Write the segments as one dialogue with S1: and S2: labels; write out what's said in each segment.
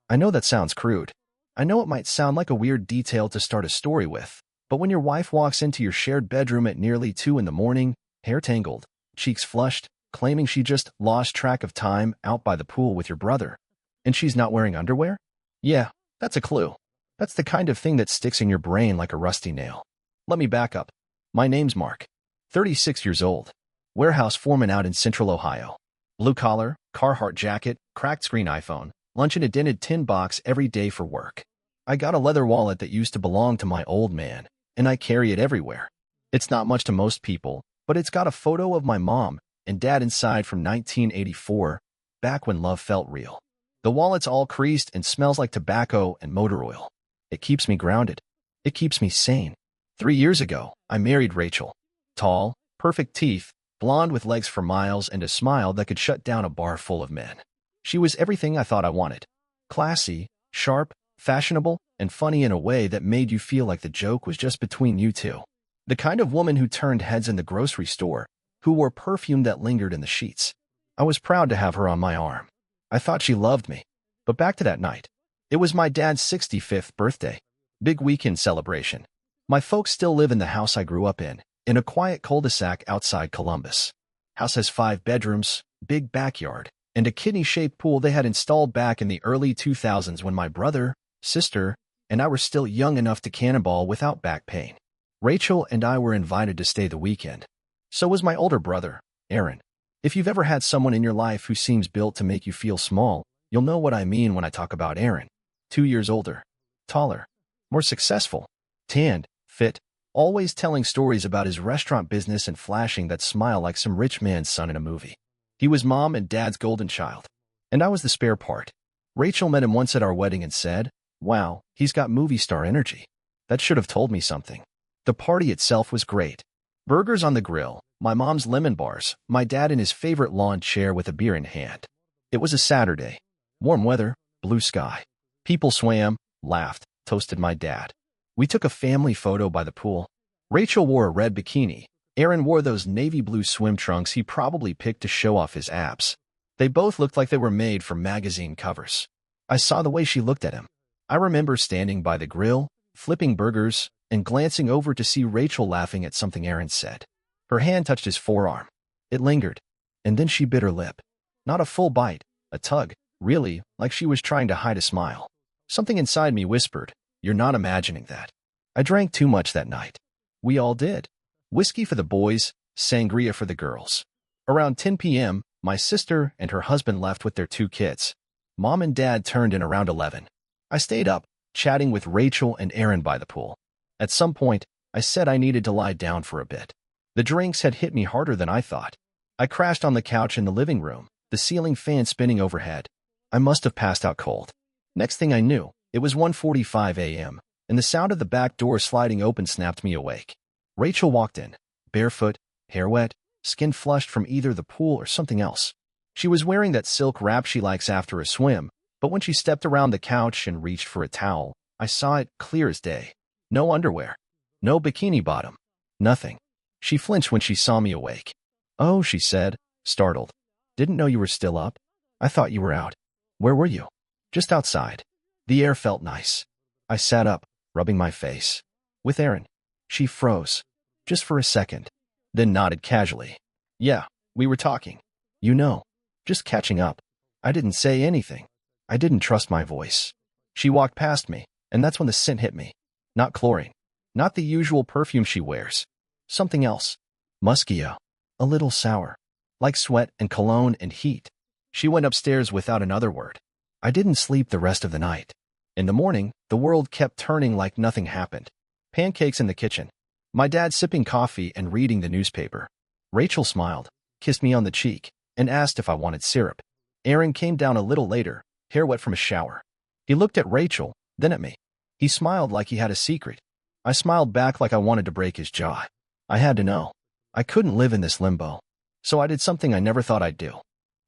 S1: I know that sounds crude. I know it might sound like a weird detail to start a story with, but when your wife walks into your shared bedroom at nearly 2 in the morning, hair tangled, cheeks flushed, claiming she just lost track of time out by the pool with your brother, and she's not wearing underwear? Yeah, that's a clue. That's the kind of thing that sticks in your brain like a rusty nail. Let me back up. My name's Mark. 36 years old. Warehouse foreman out in Central Ohio. Blue collar, Carhartt jacket, cracked screen iPhone, lunch in a dented tin box every day for work. I got a leather wallet that used to belong to my old man, and I carry it everywhere. It's not much to most people, but it's got a photo of my mom and dad inside from 1984, back when love felt real. The wallet's all creased and smells like tobacco and motor oil. It keeps me grounded. It keeps me sane. 3 years ago, I married Rachel. Tall, perfect teeth, blonde with legs for miles and a smile that could shut down a bar full of men. She was everything I thought I wanted. Classy, sharp, fashionable, and funny in a way that made you feel like the joke was just between you two. The kind of woman who turned heads in the grocery store, who wore perfume that lingered in the sheets. I was proud to have her on my arm. I thought she loved me. But back to that night. It was my dad's 65th birthday. Big weekend celebration. My folks still live in the house I grew up in a quiet cul-de-sac outside Columbus. House has 5 bedrooms, big backyard, and a kidney-shaped pool they had installed back in the early 2000s when my brother, sister, and I were still young enough to cannonball without back pain. Rachel and I were invited to stay the weekend. So was my older brother, Aaron. If you've ever had someone in your life who seems built to make you feel small, you'll know what I mean when I talk about Aaron. 2 years older, taller, more successful, tanned, fit, always telling stories about his restaurant business and flashing that smile like some rich man's son in a movie. He was mom and dad's golden child, and I was the spare part. Rachel met him once at our wedding and said, "Wow, he's got movie star energy." That should have told me something. The party itself was great. Burgers on the grill, my mom's lemon bars, my dad in his favorite lawn chair with a beer in hand. It was a Saturday. Warm weather, blue sky. People swam, laughed, toasted my dad. We took a family photo by the pool. Rachel wore a red bikini. Aaron wore those navy blue swim trunks he probably picked to show off his abs. They both looked like they were made for magazine covers. I saw the way she looked at him. I remember standing by the grill, flipping burgers, and glancing over to see Rachel laughing at something Aaron said. Her hand touched his forearm. It lingered. And then she bit her lip. Not a full bite, a tug, really, like she was trying to hide a smile. Something inside me whispered, "You're not imagining that." I drank too much that night. We all did. Whiskey for the boys, sangria for the girls. Around 10 p.m., my sister and her husband left with their 2 kids. Mom and dad turned in around 11. I stayed up, chatting with Rachel and Aaron by the pool. At some point, I said I needed to lie down for a bit. The drinks had hit me harder than I thought. I crashed on the couch in the living room, the ceiling fan spinning overhead. I must have passed out cold. Next thing I knew, it was 1:45 a.m., and the sound of the back door sliding open snapped me awake. Rachel walked in, barefoot, hair wet, skin flushed from either the pool or something else. She was wearing that silk wrap she likes after a swim, but when she stepped around the couch and reached for a towel, I saw it clear as day. No underwear. No bikini bottom. Nothing. She flinched when she saw me awake. "Oh," she said, startled. "Didn't know you were still up. I thought you were out. Where were you?" "Just outside." The air felt nice. I sat up, rubbing my face. "With Aaron." She froze. Just for a second. Then nodded casually. "Yeah, we were talking. You know. Just catching up." I didn't say anything. I didn't trust my voice. She walked past me, and that's when the scent hit me. Not chlorine. Not the usual perfume she wears. Something else. Muskio. A little sour. Like sweat and cologne and heat. She went upstairs without another word. I didn't sleep the rest of the night. In the morning, the world kept turning like nothing happened. Pancakes in the kitchen. My dad sipping coffee and reading the newspaper. Rachel smiled, kissed me on the cheek, and asked if I wanted syrup. Aaron came down a little later, hair wet from a shower. He looked at Rachel, then at me. He smiled like he had a secret. I smiled back like I wanted to break his jaw. I had to know. I couldn't live in this limbo. So I did something I never thought I'd do.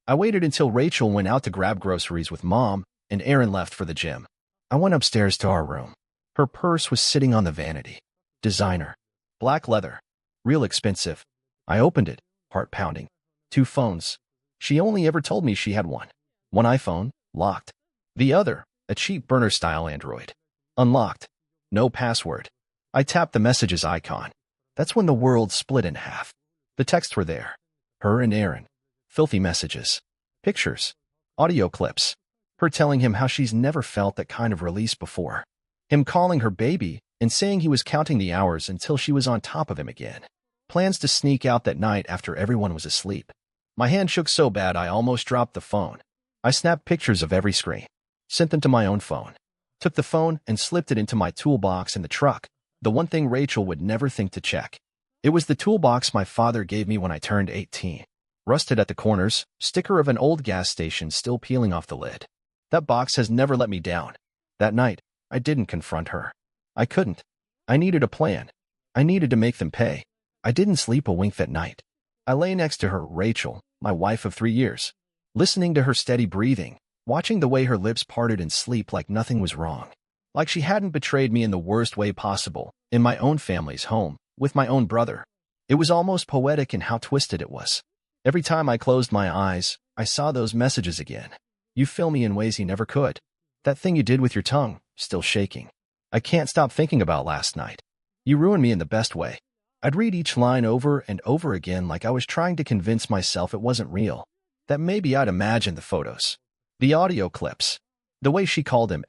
S1: I waited until Rachel went out to grab groceries with Mom, and Aaron left for the gym. I went upstairs to our room. Her purse was sitting on the vanity. Designer. Black leather. Real expensive. I opened it, heart pounding. 2 phones. She only ever told me she had one. One iPhone, locked. The other, a cheap burner-style Android. Unlocked. No password. I tapped the messages icon. That's when the world split in half. The texts were there. Her and Aaron. Filthy messages. Pictures. Audio clips. Her telling him how she's never felt that kind of release before. Him calling her baby and saying he was counting the hours until she was on top of him again. Plans to sneak out that night after everyone was asleep. My hand shook so bad I almost dropped the phone. I snapped pictures of every screen. Sent them to my own phone. Took the phone and slipped it into my toolbox in the truck. The one thing Rachel would never think to check. It was the toolbox my father gave me when I turned 18. Rusted at the corners, sticker of an old gas station still peeling off the lid. That box has never let me down. That night, I didn't confront her. I couldn't. I needed a plan. I needed to make them pay. I didn't sleep a wink that night. I lay next to her, Rachel, my wife of 3 years, listening to her steady breathing, watching the way her lips parted in sleep like nothing was wrong. Like she hadn't betrayed me in the worst way possible, in my own family's home, with my own brother. It was almost poetic in how twisted it was. Every time I closed my eyes, I saw those messages again. You fill me in ways you never could. That thing you did with your tongue, still shaking. I can't stop thinking about last night. You ruined me in the best way. I'd read each line over and over again like I was trying to convince myself it wasn't real. That maybe I'd imagined the photos. The audio clips. The way she called him,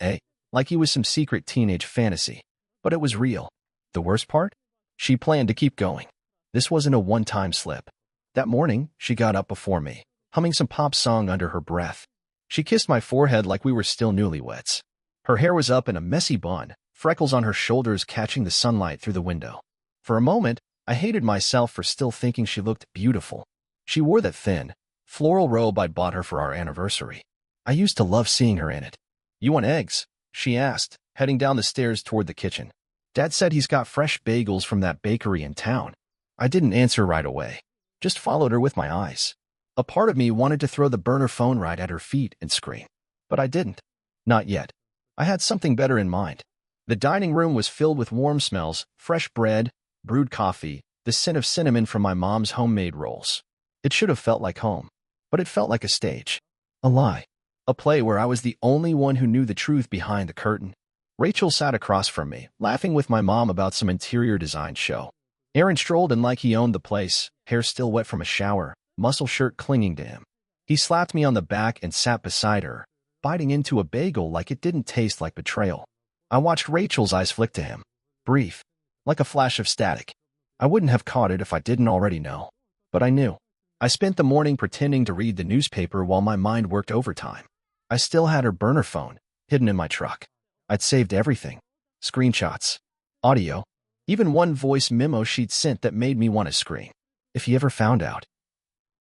S1: like he was some secret teenage fantasy. But it was real. The worst part? She planned to keep going. This wasn't a one-time slip. That morning, she got up before me, humming some pop song under her breath. She kissed my forehead like we were still newlyweds. Her hair was up in a messy bun, freckles on her shoulders catching the sunlight through the window. For a moment, I hated myself for still thinking she looked beautiful. She wore that thin, floral robe I'd bought her for our anniversary. I used to love seeing her in it. You want eggs? She asked, heading down the stairs toward the kitchen. Dad said he's got fresh bagels from that bakery in town. I didn't answer right away. Just followed her with my eyes. A part of me wanted to throw the burner phone right at her feet and scream. But I didn't. Not yet. I had something better in mind. The dining room was filled with warm smells, fresh bread, brewed coffee, the scent of cinnamon from my mom's homemade rolls. It should have felt like home. But it felt like a stage. A lie. A play where I was the only one who knew the truth behind the curtain. Rachel sat across from me, laughing with my mom about some interior design show. Aaron strolled in like he owned the place, hair still wet from a shower, muscle shirt clinging to him. He slapped me on the back and sat beside her, biting into a bagel like it didn't taste like betrayal. I watched Rachel's eyes flick to him. Brief. Like a flash of static. I wouldn't have caught it if I didn't already know. But I knew. I spent the morning pretending to read the newspaper while my mind worked overtime. I still had her burner phone, hidden in my truck. I'd saved everything. Screenshots. Audio. Even one voice memo she'd sent that made me want to scream. If he ever found out.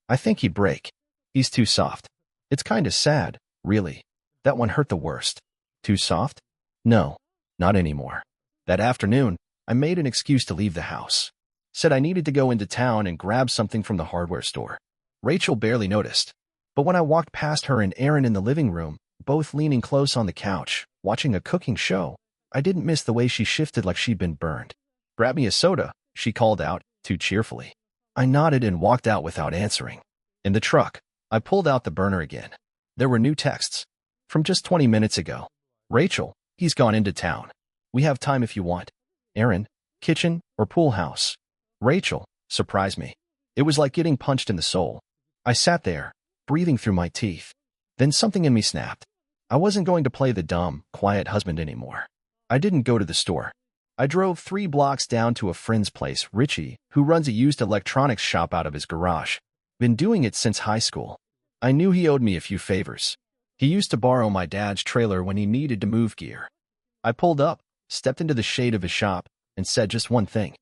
S1: I think he'd break. He's too soft. It's kinda sad, really. That one hurt the worst. Too soft? No, not anymore. That afternoon, I made an excuse to leave the house. Said I needed to go into town and grab something from the hardware store. Rachel barely noticed. But when I walked past her and Aaron in the living room, both leaning close on the couch, watching a cooking show, I didn't miss the way she shifted like she'd been burned. Grab me a soda, she called out, too cheerfully. I nodded and walked out without answering. In the truck, I pulled out the burner again. There were new texts. From just 20 minutes ago. Rachel, he's gone into town. We have time if you want. Aaron, kitchen or pool house? Rachel, surprised me. It was like getting punched in the soul. I sat there, breathing through my teeth. Then something in me snapped. I wasn't going to play the dumb, quiet husband anymore. I didn't go to the store. I drove 3 blocks down to a friend's place, Richie, who runs a used electronics shop out of his garage. Been doing it since high school. I knew he owed me a few favors. He used to borrow my dad's trailer when he needed to move gear. I pulled up, stepped into the shade of his shop, and said just one thing.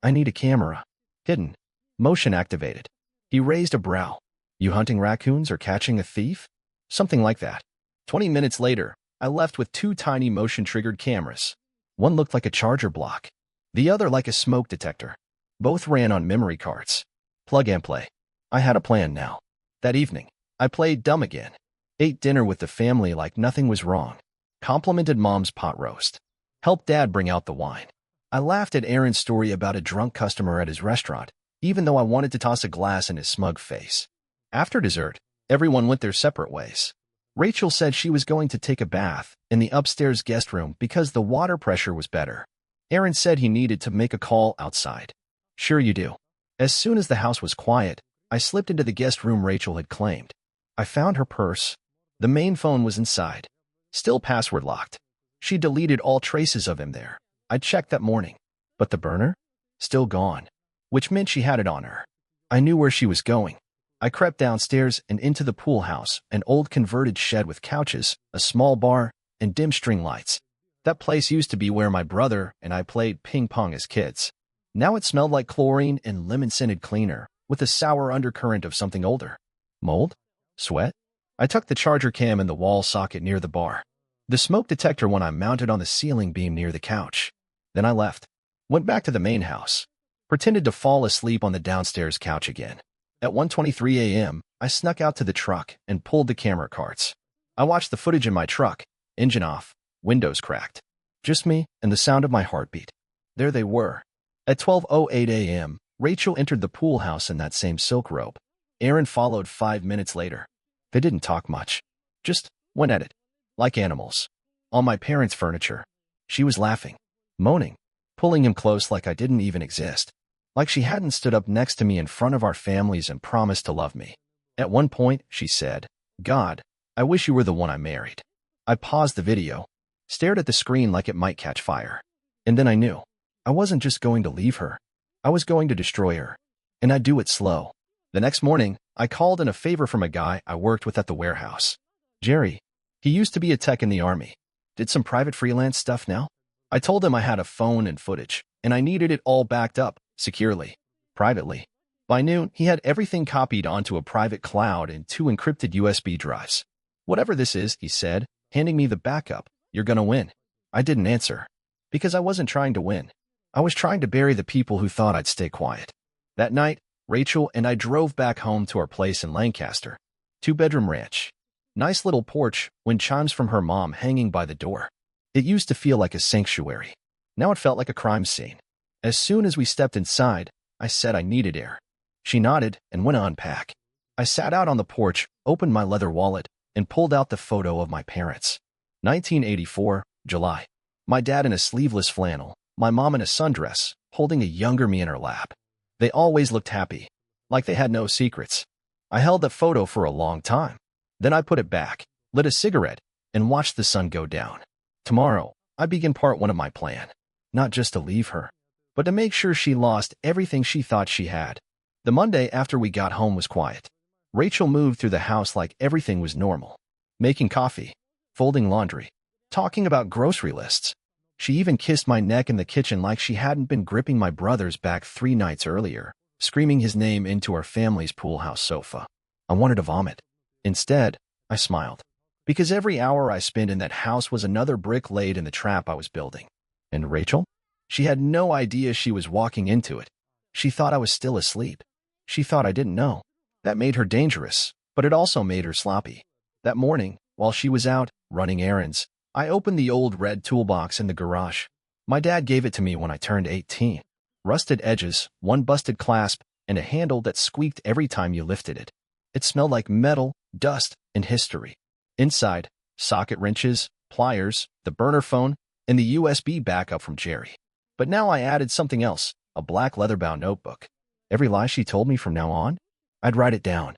S1: I need a camera. Hidden. Motion activated. He raised a brow. You hunting raccoons or catching a thief? Something like that. 20 minutes later, I left with 2 tiny motion-triggered cameras. One looked like a charger block. The other like a smoke detector. Both ran on memory cards. Plug and play. I had a plan now. That evening, I played dumb again. Ate dinner with the family like nothing was wrong. Complimented Mom's pot roast. Helped Dad bring out the wine. I laughed at Aaron's story about a drunk customer at his restaurant, even though I wanted to toss a glass in his smug face. After dessert, everyone went their separate ways. Rachel said she was going to take a bath in the upstairs guest room because the water pressure was better. Aaron said he needed to make a call outside. Sure you do. As soon as the house was quiet, I slipped into the guest room Rachel had claimed. I found her purse. The main phone was inside, still password locked. She deleted all traces of him there. I checked that morning. But the burner? Still gone, which meant she had it on her. I knew where she was going. I crept downstairs and into the pool house, an old converted shed with couches, a small bar, and dim string lights. That place used to be where my brother and I played ping pong as kids. Now it smelled like chlorine and lemon-scented cleaner, with a sour undercurrent of something older. Mold? Sweat? I tucked the charger cam in the wall socket near the bar. The smoke detector one I mounted on the ceiling beam near the couch. Then I left. Went back to the main house. Pretended to fall asleep on the downstairs couch again. At 1:23 a.m., I snuck out to the truck and pulled the camera cards. I watched the footage in my truck, engine off, windows cracked. Just me and the sound of my heartbeat. There they were. At 12:08 a.m., Rachel entered the pool house in that same silk robe. Aaron followed 5 minutes later. They didn't talk much. Just went at it. Like animals. On my parents' furniture. She was laughing, moaning, pulling him close like I didn't even exist. Like she hadn't stood up next to me in front of our families and promised to love me. At one point, she said, "God, I wish you were the one I married." I paused the video, stared at the screen like it might catch fire. And then I knew. I wasn't just going to leave her. I was going to destroy her. And I'd do it slow. The next morning, I called in a favor from a guy I worked with at the warehouse. Jerry. He used to be a tech in the Army. Did some private freelance stuff now. I told him I had a phone and footage, and I needed it all backed up, securely, privately. By noon, he had everything copied onto a private cloud and 2 encrypted USB drives. Whatever this is, he said, handing me the backup, you're gonna win. I didn't answer. Because I wasn't trying to win. I was trying to bury the people who thought I'd stay quiet. That night, Rachel and I drove back home to our place in Lancaster. 2-bedroom ranch. Nice little porch, wind chimes from her mom hanging by the door. It used to feel like a sanctuary. Now it felt like a crime scene. As soon as we stepped inside, I said I needed air. She nodded and went to unpack. I sat out on the porch, opened my leather wallet, and pulled out the photo of my parents. 1984, July. My dad in a sleeveless flannel, my mom in a sundress, holding a younger me in her lap. They always looked happy, like they had no secrets. I held the photo for a long time. Then I put it back, lit a cigarette, and watched the sun go down. Tomorrow, I begin part 1 of my plan. Not just to leave her, but to make sure she lost everything she thought she had. The Monday after we got home was quiet. Rachel moved through the house like everything was normal. Making coffee, folding laundry, talking about grocery lists. She even kissed my neck in the kitchen like she hadn't been gripping my brother's back 3 nights earlier, screaming his name into our family's pool house sofa. I wanted to vomit. Instead, I smiled. Because every hour I spent in that house was another brick laid in the trap I was building. And Rachel? She had no idea she was walking into it. She thought I was still asleep. She thought I didn't know. That made her dangerous, but it also made her sloppy. That morning, while she was out running errands, I opened the old red toolbox in the garage. My dad gave it to me when I turned 18. Rusted edges, 1 busted clasp, and a handle that squeaked every time you lifted it. It smelled like metal, dust, and history. Inside, socket wrenches, pliers, the burner phone, and the USB backup from Jerry. But now I added something else, a black leather-bound notebook. Every lie she told me from now on, I'd write it down.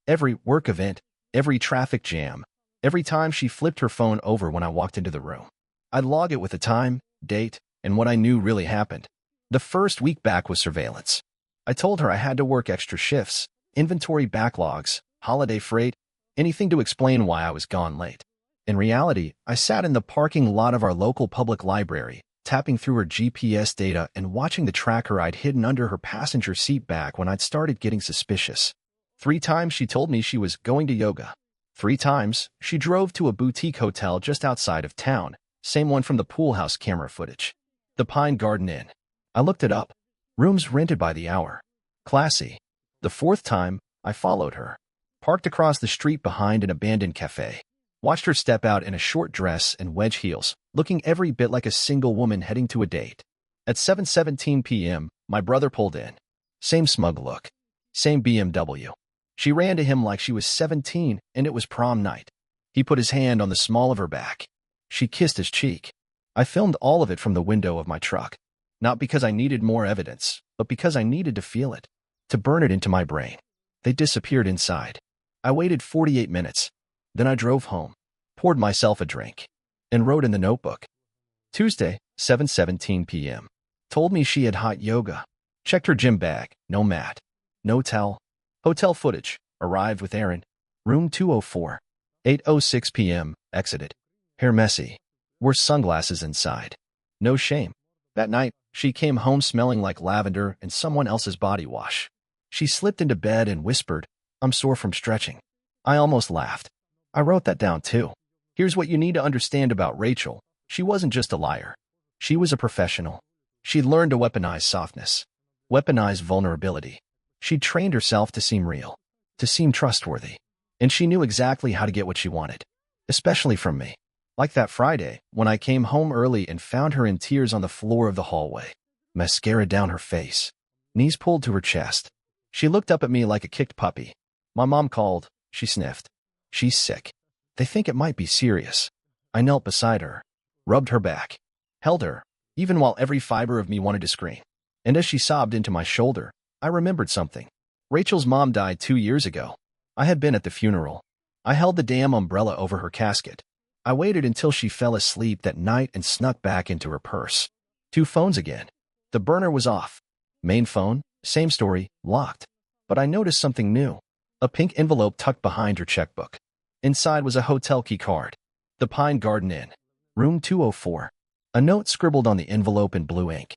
S1: Every work event, every traffic jam, every time she flipped her phone over when I walked into the room. I'd log it with the time, date, and what I knew really happened. The first week back was surveillance. I told her I had to work extra shifts, inventory backlogs, holiday freight, anything to explain why I was gone late. In reality, I sat in the parking lot of our local public library, tapping through her GPS data and watching the tracker I'd hidden under her passenger seat back when I'd started getting suspicious. 3 times she told me she was going to yoga. 3 times she drove to a boutique hotel just outside of town, same one from the pool house camera footage. The Pine Garden Inn. I looked it up. Rooms rented by the hour. Classy. The 4th time, I followed her. Parked across the street behind an abandoned cafe. Watched her step out in a short dress and wedge heels, looking every bit like a single woman heading to a date. At 7:17 p.m., my brother pulled in. Same smug look. Same BMW. She ran to him like she was 17 and it was prom night. He put his hand on the small of her back. She kissed his cheek. I filmed all of it from the window of my truck. Not because I needed more evidence, but because I needed to feel it, to burn it into my brain. They disappeared inside. I waited 48 minutes. Then I drove home, poured myself a drink, and wrote in the notebook. Tuesday, 7:17 p.m. Told me she had hot yoga. Checked her gym bag. No mat. No towel. Hotel footage. Arrived with Aaron. Room 204. 8:06 p.m. Exited. Hair messy. Wore sunglasses inside. No shame. That night, she came home smelling like lavender and someone else's body wash. She slipped into bed and whispered, "I'm sore from stretching." I almost laughed. I wrote that down too. Here's what you need to understand about Rachel. She wasn't just a liar. She was a professional. She'd learned to weaponize softness, weaponize vulnerability. She'd trained herself to seem real, to seem trustworthy. And she knew exactly how to get what she wanted, especially from me. Like that Friday, when I came home early and found her in tears on the floor of the hallway, mascara down her face, knees pulled to her chest. She looked up at me like a kicked puppy. My mom called. She sniffed. "She's sick. They think it might be serious." I knelt beside her, rubbed her back, held her, even while every fiber of me wanted to scream. And as she sobbed into my shoulder, I remembered something. Rachel's mom died 2 years ago. I had been at the funeral. I held the damn umbrella over her casket. I waited until she fell asleep that night and snuck back into her purse. 2 phones again. The burner was off. Main phone, same story, locked. But I noticed something new. A pink envelope tucked behind her checkbook. Inside was a hotel key card. The Pine Garden Inn. Room 204. A note scribbled on the envelope in blue ink.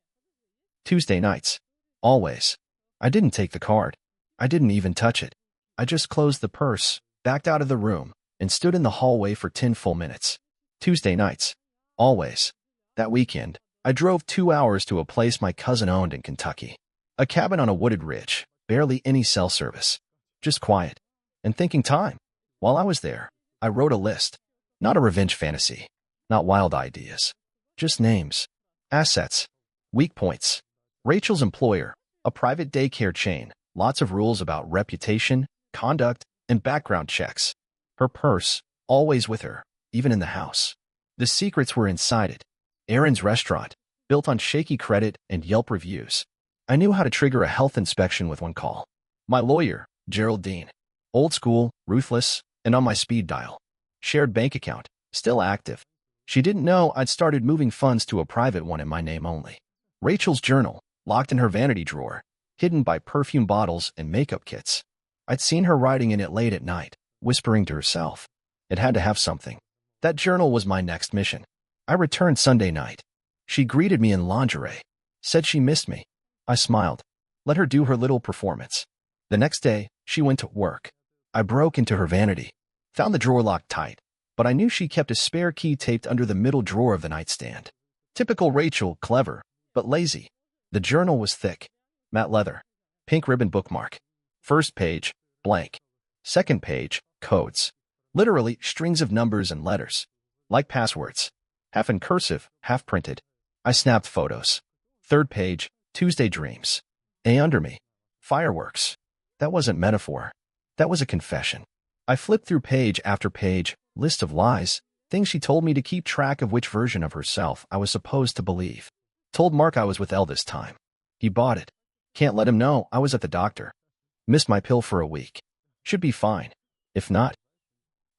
S1: Tuesday nights. Always. I didn't take the card. I didn't even touch it. I just closed the purse, backed out of the room, and stood in the hallway for 10 full minutes. Tuesday nights. Always. That weekend, I drove 2 hours to a place my cousin owned in Kentucky. A cabin on a wooded ridge, barely any cell service. Just quiet. And thinking time. While I was there, I wrote a list. Not a revenge fantasy. Not wild ideas. Just names. Assets. Weak points. Rachel's employer, a private daycare chain. Lots of rules about reputation, conduct, and background checks. Her purse, always with her, even in the house. The secrets were inside it. Aaron's restaurant, built on shaky credit and Yelp reviews. I knew how to trigger a health inspection with one call. My lawyer, Geraldine. Old school, ruthless, and on my speed dial. Shared bank account, still active. She didn't know I'd started moving funds to a private one in my name only. Rachel's journal, locked in her vanity drawer, hidden by perfume bottles and makeup kits. I'd seen her writing in it late at night, whispering to herself. It had to have something. That journal was my next mission. I returned Sunday night. She greeted me in lingerie, said she missed me. I smiled, let her do her little performance. The next day, she went to work. I broke into her vanity, found the drawer locked tight, but I knew she kept a spare key taped under the middle drawer of the nightstand. Typical Rachel, clever, but lazy. The journal was thick, matte leather, pink ribbon bookmark. First page, blank. Second page, codes. Literally strings of numbers and letters. Like passwords. Half in cursive, half printed. I snapped photos. Third page, Tuesday dreams. A under me. Fireworks. That wasn't metaphor. That was a confession. I flipped through page after page, list of lies, things she told me to keep track of which version of herself I was supposed to believe. Told Mark I was with Elle this time. He bought it. Can't let him know I was at the doctor. Missed my pill for a week. Should be fine. If not.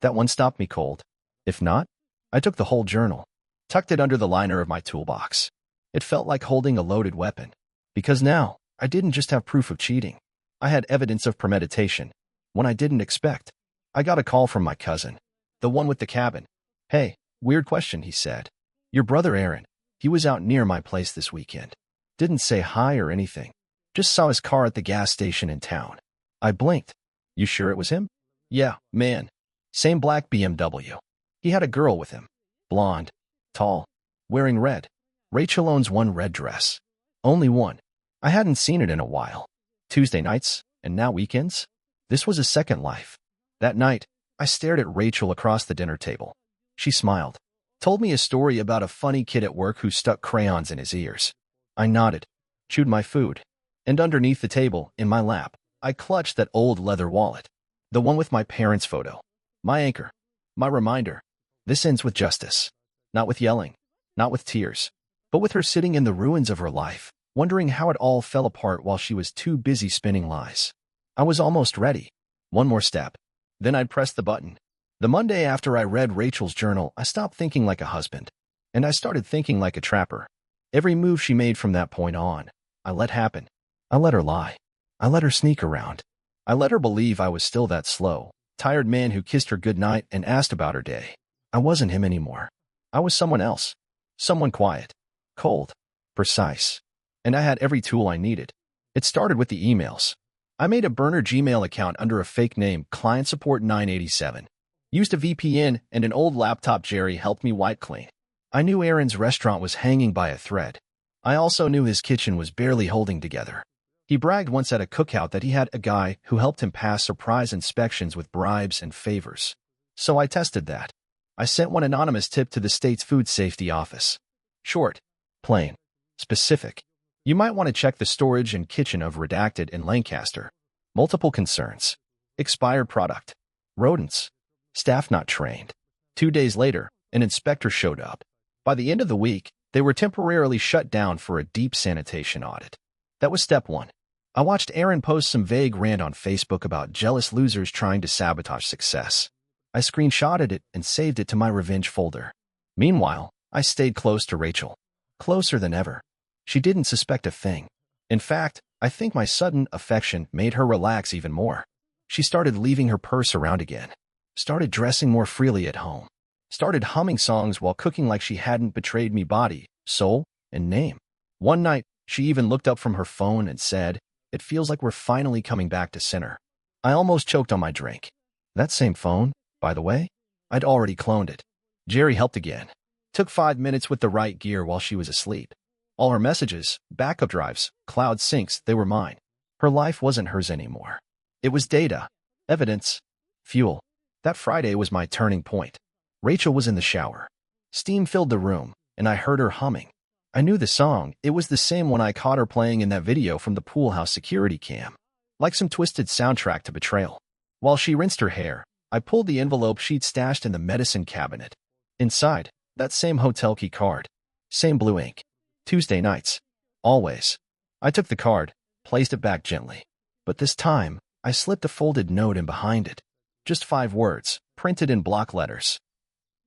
S1: That one stopped me cold. If not, I took the whole journal, tucked it under the liner of my toolbox. It felt like holding a loaded weapon. Because now, I didn't just have proof of cheating. I had evidence of premeditation. When I didn't expect. I got a call from my cousin. The one with the cabin. "Hey, weird question," he said. "Your brother Aaron. He was out near my place this weekend. Didn't say hi or anything. Just saw his car at the gas station in town." I blinked. "You sure it was him?" "Yeah, man. Same black BMW. He had a girl with him. Blonde. Tall. Wearing red. Rachel owns one red dress. Only one. I hadn't seen it in a while. Tuesday nights, and now weekends? This was a second life. That night, I stared at Rachel across the dinner table. She smiled. Told me a story about a funny kid at work who stuck crayons in his ears. I nodded. Chewed my food. And underneath the table, in my lap, I clutched that old leather wallet. The one with my parents' photo. My anchor. My reminder. This ends with justice. Not with yelling, not with tears, but with her sitting in the ruins of her life, wondering how it all fell apart while she was too busy spinning lies. I was almost ready. One more step. Then I'd press the button. The Monday after I read Rachel's journal, I stopped thinking like a husband, and I started thinking like a trapper. Every move she made from that point on, I let happen. I let her lie. I let her sneak around. I let her believe I was still that slow, tired man who kissed her goodnight and asked about her day. I wasn't him anymore. I was someone else. Someone quiet, cold, precise. And I had every tool I needed. It started with the emails. I made a burner Gmail account under a fake name, Client Support 987. Used a VPN and an old laptop Jerry helped me wipe clean. I knew Aaron's restaurant was hanging by a thread. I also knew his kitchen was barely holding together. He bragged once at a cookout that he had a guy who helped him pass surprise inspections with bribes and favors. So I tested that. I sent one anonymous tip to the state's food safety office. Short, plain, specific. You might want to check the storage and kitchen of Redacted in Lancaster. Multiple concerns. Expired product. Rodents. Staff not trained. 2 days later, an inspector showed up. By the end of the week, they were temporarily shut down for a deep sanitation audit. That was step one. I watched Aaron post some vague rant on Facebook about jealous losers trying to sabotage success. I screenshotted it and saved it to my revenge folder. Meanwhile, I stayed close to Rachel. Closer than ever. She didn't suspect a thing. In fact, I think my sudden affection made her relax even more. She started leaving her purse around again. Started dressing more freely at home. Started humming songs while cooking like she hadn't betrayed me body, soul, and name. One night, she even looked up from her phone and said, "It feels like we're finally coming back to center." I almost choked on my drink. That same phone, by the way, I'd already cloned it. Jerry helped again. Took 5 minutes with the right gear while she was asleep. All her messages, backup drives, cloud syncs, they were mine. Her life wasn't hers anymore. It was data, evidence, fuel. That Friday was my turning point. Rachel was in the shower. Steam filled the room, and I heard her humming. I knew the song. It was the same one I caught her playing in that video from the pool house security cam. Like some twisted soundtrack to betrayal. While she rinsed her hair, I pulled the envelope she'd stashed in the medicine cabinet. Inside, that same hotel key card. Same blue ink. Tuesday nights. Always. I took the card, placed it back gently. But this time, I slipped a folded note in behind it. Just 5 words, printed in block letters.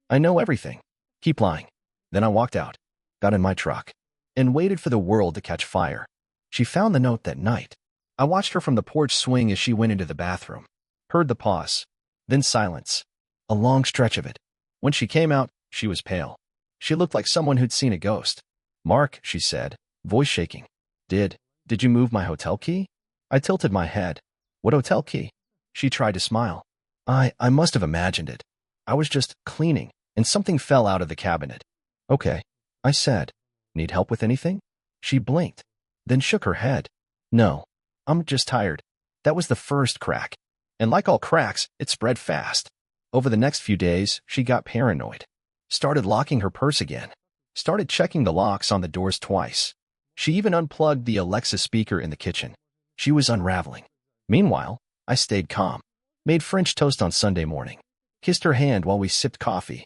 S1: I know everything. Keep lying. Then I walked out, got in my truck, and waited for the world to catch fire. She found the note that night. I watched her from the porch swing as she went into the bathroom. Heard the pause. Then silence. A long stretch of it. When she came out, she was pale. She looked like someone who'd seen a ghost. "Mark," she said, voice shaking. Did you move my hotel key?" I tilted my head. "What hotel key?" She tried to smile. I must have imagined it. I was just cleaning, and something fell out of the cabinet. "Okay," I said. "Need help with anything?" She blinked, then shook her head. "No, I'm just tired." That was the first crack. And like all cracks, it spread fast. Over the next few days, she got paranoid. Started locking her purse again. Started checking the locks on the doors twice. She even unplugged the Alexa speaker in the kitchen. She was unraveling. Meanwhile, I stayed calm. Made French toast on Sunday morning. Kissed her hand while we sipped coffee.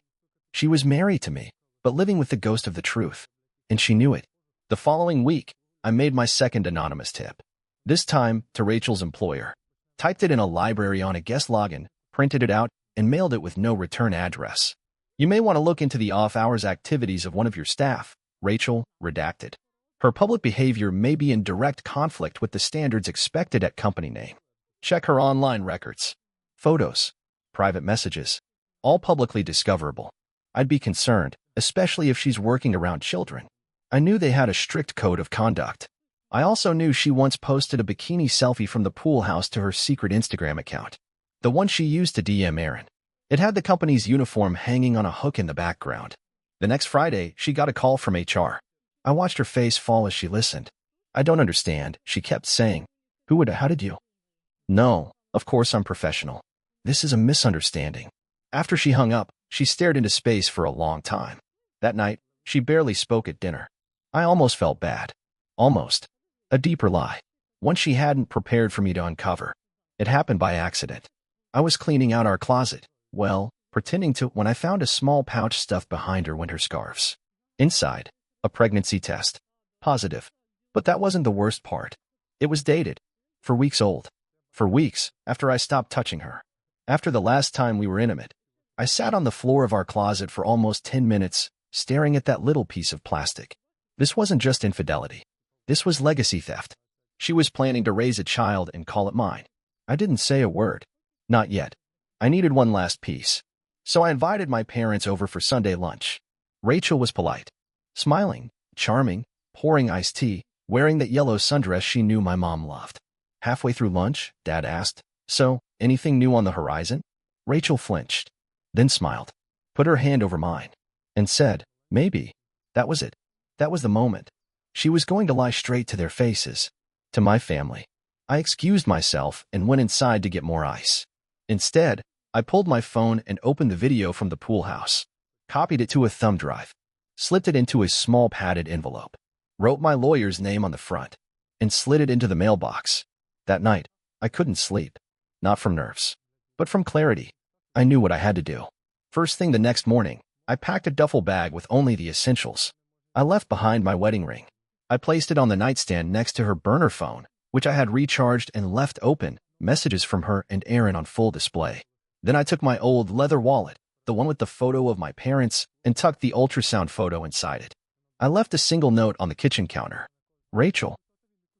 S1: She was married to me, but living with the ghost of the truth. And she knew it. The following week, I made my second anonymous tip. This time to Rachel's employer. Typed it in a library on a guest login, printed it out, and mailed it with no return address. You may want to look into the off-hours activities of one of your staff, Rachel, redacted. Her public behavior may be in direct conflict with the standards expected at company name. Check her online records. Photos, private messages, all publicly discoverable. I'd be concerned, especially if she's working around children. I knew they had a strict code of conduct. I also knew she once posted a bikini selfie from the pool house to her secret Instagram account, the one she used to DM Aaron. It had the company's uniform hanging on a hook in the background. The next Friday, she got a call from HR. I watched her face fall as she listened. "I don't understand," she kept saying. How did you?" "No, of course I'm professional. This is a misunderstanding." After she hung up, she stared into space for a long time. That night, she barely spoke at dinner. I almost felt bad. Almost. A deeper lie. One she hadn't prepared for me to uncover. It happened by accident. I was cleaning out our closet. Well, pretending to when I found a small pouch stuffed behind her winter scarves. Inside, a pregnancy test. Positive. But that wasn't the worst part. It was dated. For weeks old. For weeks, after I stopped touching her. After the last time we were intimate. I sat on the floor of our closet for almost 10 minutes, staring at that little piece of plastic. This wasn't just infidelity. This was legacy theft. She was planning to raise a child and call it mine. I didn't say a word. Not yet. I needed one last piece. So I invited my parents over for Sunday lunch. Rachel was polite. Smiling, charming, pouring iced tea, wearing that yellow sundress she knew my mom loved. Halfway through lunch, Dad asked, "So, anything new on the horizon?" Rachel flinched, then smiled, put her hand over mine, and said, "Maybe." That was it. That was the moment. She was going to lie straight to their faces. To my family. I excused myself and went inside to get more ice. Instead, I pulled my phone and opened the video from the pool house, copied it to a thumb drive, slipped it into a small padded envelope, wrote my lawyer's name on the front, and slid it into the mailbox. That night, I couldn't sleep. Not from nerves, but from clarity. I knew what I had to do. First thing the next morning, I packed a duffel bag with only the essentials. I left behind my wedding ring. I placed it on the nightstand next to her burner phone, which I had recharged and left open, messages from her and Aaron on full display. Then I took my old leather wallet, the one with the photo of my parents, and tucked the ultrasound photo inside it. I left a single note on the kitchen counter. "Rachel,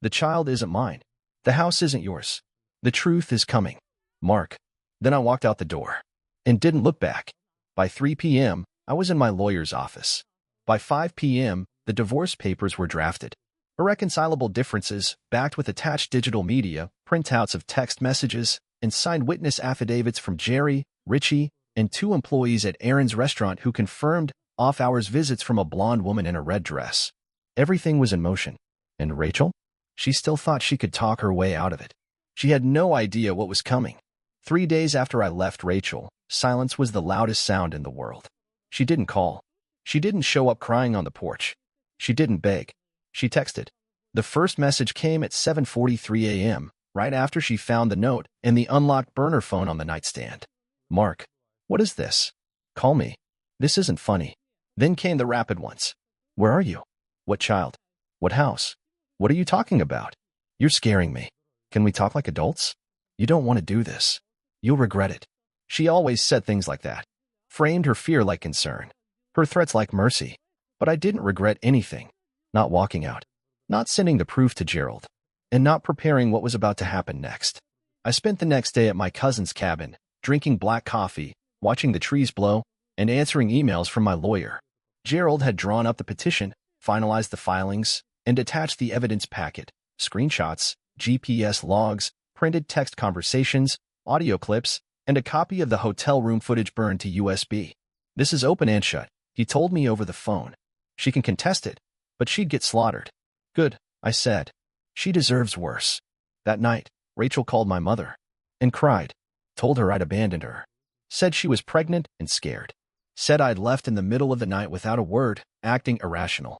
S1: the child isn't mine. The house isn't yours. The truth is coming. Mark." Then I walked out the door and didn't look back. By 3 p.m., I was in my lawyer's office. By 5 p.m., the divorce papers were drafted. Irreconcilable differences, backed with attached digital media, printouts of text messages, and signed witness affidavits from Jerry, Richie, and 2 employees at Aaron's restaurant who confirmed off-hours visits from a blonde woman in a red dress. Everything was in motion. And Rachel? She still thought she could talk her way out of it. She had no idea what was coming. 3 days after I left Rachel, silence was the loudest sound in the world. She didn't call. She didn't show up crying on the porch. She didn't beg. She texted. The first message came at 7:43 a.m., right after she found the note and the unlocked burner phone on the nightstand. "Mark, what is this? Call me. This isn't funny." Then came the rapid ones. "Where are you? What child? What house? What are you talking about? You're scaring me. Can we talk like adults? You don't want to do this. You'll regret it." She always said things like that. Framed her fear like concern. Her threats like mercy. But I didn't regret anything. Not walking out. Not sending the proof to Gerald. And not preparing what was about to happen next. I spent the next day at my cousin's cabin, drinking black coffee, watching the trees blow, and answering emails from my lawyer. Gerald had drawn up the petition, finalized the filings, and attached the evidence packet, screenshots, GPS logs, printed text conversations, audio clips, and a copy of the hotel room footage burned to USB. "This is open and shut," he told me over the phone. "She can contest it, but she'd get slaughtered." "Good," I said. "She deserves worse." That night, Rachel called my mother and cried, told her I'd abandoned her, said she was pregnant and scared, said I'd left in the middle of the night without a word, acting irrational.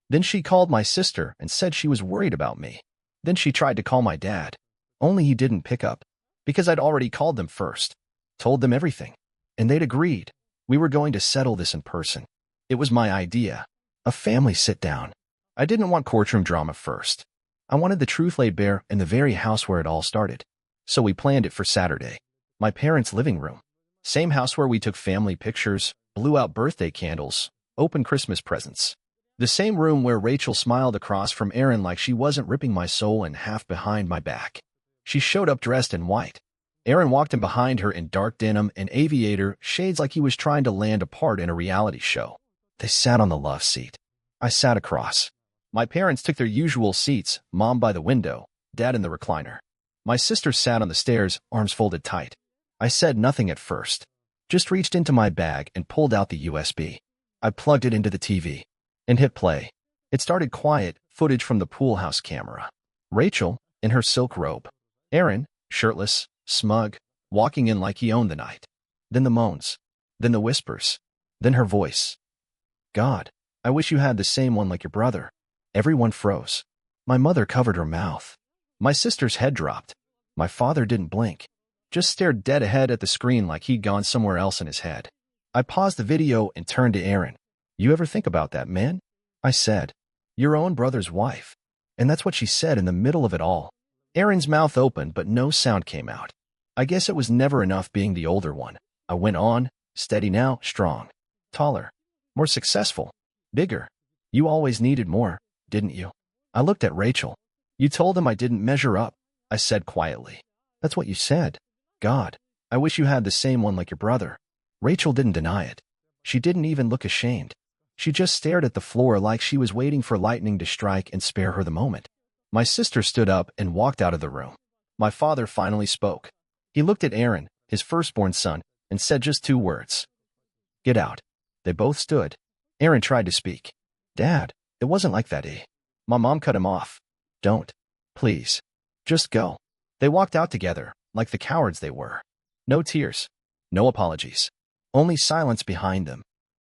S1: Then she called my sister and said she was worried about me. Then she tried to call my dad, only he didn't pick up, because I'd already called them first, told them everything, and they'd agreed. We were going to settle this in person. It was my idea. A family sit-down. I didn't want courtroom drama first. I wanted the truth laid bare in the very house where it all started. So we planned it for Saturday. My parents' living room. Same house where we took family pictures, blew out birthday candles, opened Christmas presents. The same room where Rachel smiled across from Aaron like she wasn't ripping my soul in half behind my back. She showed up dressed in white. Aaron walked in behind her in dark denim and aviator shades like he was trying to land a part in a reality show. They sat on the love seat. I sat across. My parents took their usual seats, Mom by the window, Dad in the recliner. My sister sat on the stairs, arms folded tight. I said nothing at first. Just reached into my bag and pulled out the USB. I plugged it into the TV and hit play. It started quiet, footage from the pool house camera. Rachel, in her silk robe. Aaron, shirtless, smug, walking in like he owned the night. Then the moans. Then the whispers. Then her voice. "God, I wish you had the same one like your brother." Everyone froze. My mother covered her mouth. My sister's head dropped. My father didn't blink. just stared dead ahead at the screen like he'd gone somewhere else in his head. I paused the video and turned to Aaron. "You ever think about that, man?" I said. "Your own brother's wife." And that's what she said in the middle of it all. Aaron's mouth opened, but no sound came out. I guess it was never enough being the older one. I went on, steady now, strong, taller, more successful, bigger. "You always needed more, didn't you?" I looked at Rachel. "You told him I didn't measure up," I said quietly. "That's what you said. God, I wish you had the same one like your brother." Rachel didn't deny it. She didn't even look ashamed. She just stared at the floor like she was waiting for lightning to strike and spare her the moment. My sister stood up and walked out of the room. My father finally spoke. He looked at Aaron, his firstborn son, and said just 2 words. "Get out." They both stood. Aaron tried to speak. "Dad, it wasn't like that, eh?" My mom cut him off. "Don't. Please. Just go." They walked out together, like the cowards they were. No tears. No apologies. Only silence behind them.